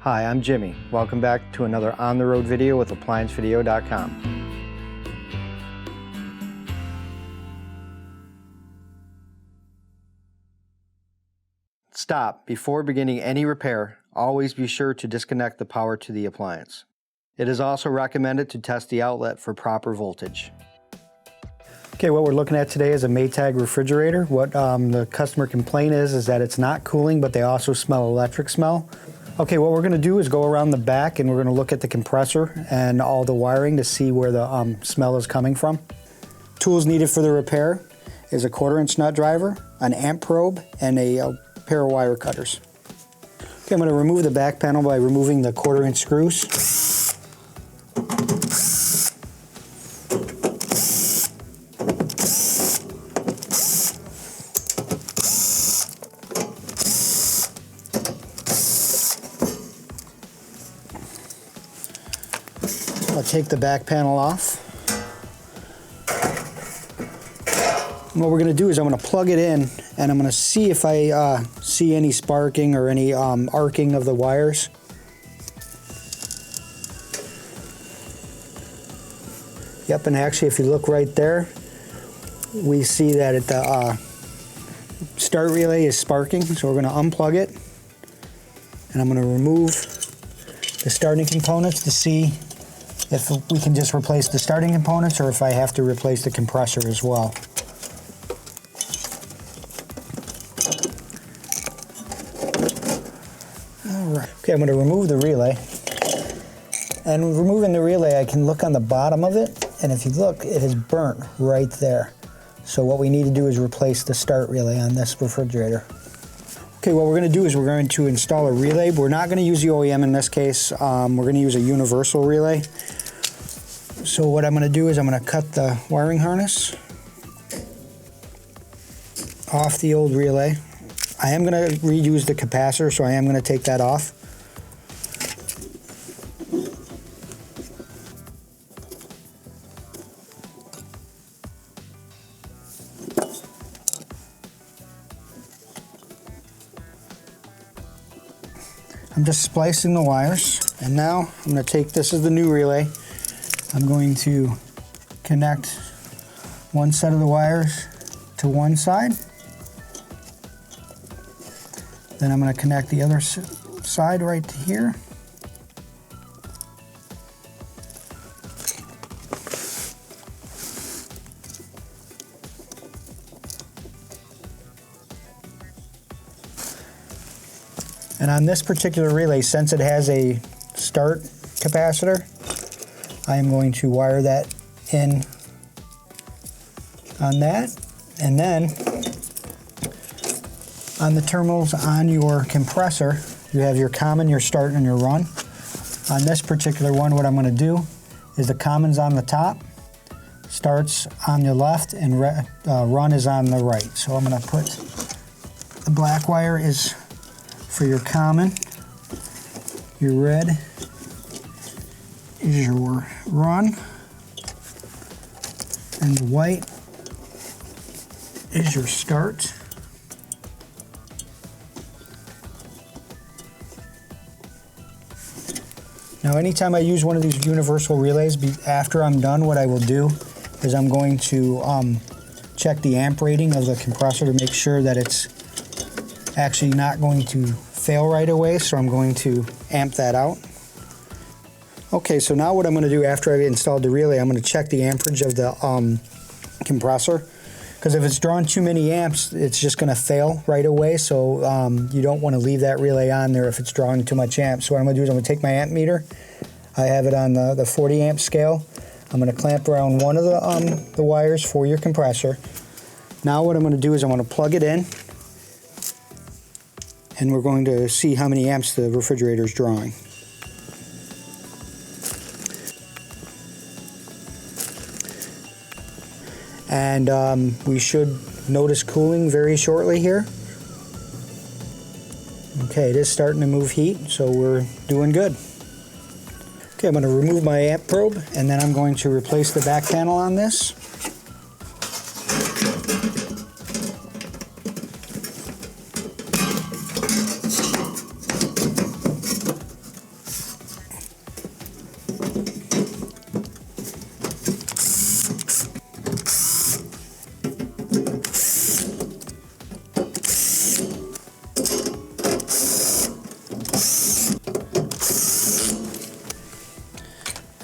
Hi, I'm Jimmy. Welcome back to another on-the-road video with ApplianceVideo.com. Stop. Before beginning any repair, always be sure to disconnect the power to the appliance. It is also recommended to test the outlet for proper voltage. Okay, what we're looking at today is a Maytag refrigerator. What the customer complaint is that it's not cooling, but they also smell electric smell. Okay, what we're going to do is go around the back and we're going to look at the compressor and all the wiring to see where the smell is coming from. Tools needed for the repair is a 1/4-inch nut driver, an amp probe, and a pair of wire cutters. Okay, I'm going to remove the back panel by removing the 1/4-inch screws. I'll take the back panel off. And what we're going to do is I'm going to plug it in and I'm going to see if I see any sparking or any arcing of the wires. Yep, and actually if you look right there, we see that the start relay is sparking, so we're going to unplug it. And I'm going to remove the starting components to see if we can just replace the starting components or if I have to replace the compressor as well. Alright, okay, I'm going to remove the relay. And removing the relay, I can look on the bottom of it, and if you look, it is burnt right there. So what we need to do is replace the start relay on this refrigerator. Okay, what we're going to do is we're going to install a relay. We're not going to use the OEM in this case. We're going to use a universal relay. So what I'm going to do is I'm going to cut the wiring harness off the old relay. I am going to reuse the capacitor, so I am going to take that off. I'm just splicing the wires, and now I'm going to take, this is the new relay, I'm going to connect one set of the wires to one side, then I'm going to connect the other side right to here. And on this particular relay, since it has a start capacitor, I am going to wire that in on that. And then on the terminals on your compressor, you have your common, your start, and your run. On this particular one, what I'm going to do is the common's on the top, starts on the left, and run is on the right. So I'm going to put the black wire is for your common, your red is your run, and the white is your start. Now anytime I use one of these universal relays, after I'm done, what I will do is I'm going to check the amp rating of the compressor to make sure that it's actually not going to fail right away, so I'm going to amp that out. Okay, so now what I'm going to do after I've installed the relay, I'm going to check the amperage of the compressor, because if it's drawing too many amps, it's just going to fail right away, so you don't want to leave that relay on there if it's drawing too much amps. So what I'm going to do is I'm going to take my amp meter, I have it on the 40 amp scale, I'm going to clamp around one of the wires for your compressor. Now what I'm going to do is I'm going to plug it in, and we're going to see how many amps the refrigerator is drawing. And we should notice cooling very shortly here. Okay, it is starting to move heat, so we're doing good. Okay, I'm going to remove my amp probe, and then I'm going to replace the back panel on this.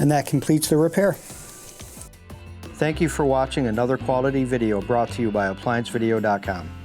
And that completes the repair. Thank you for watching another quality video brought to you by ApplianceVideo.com.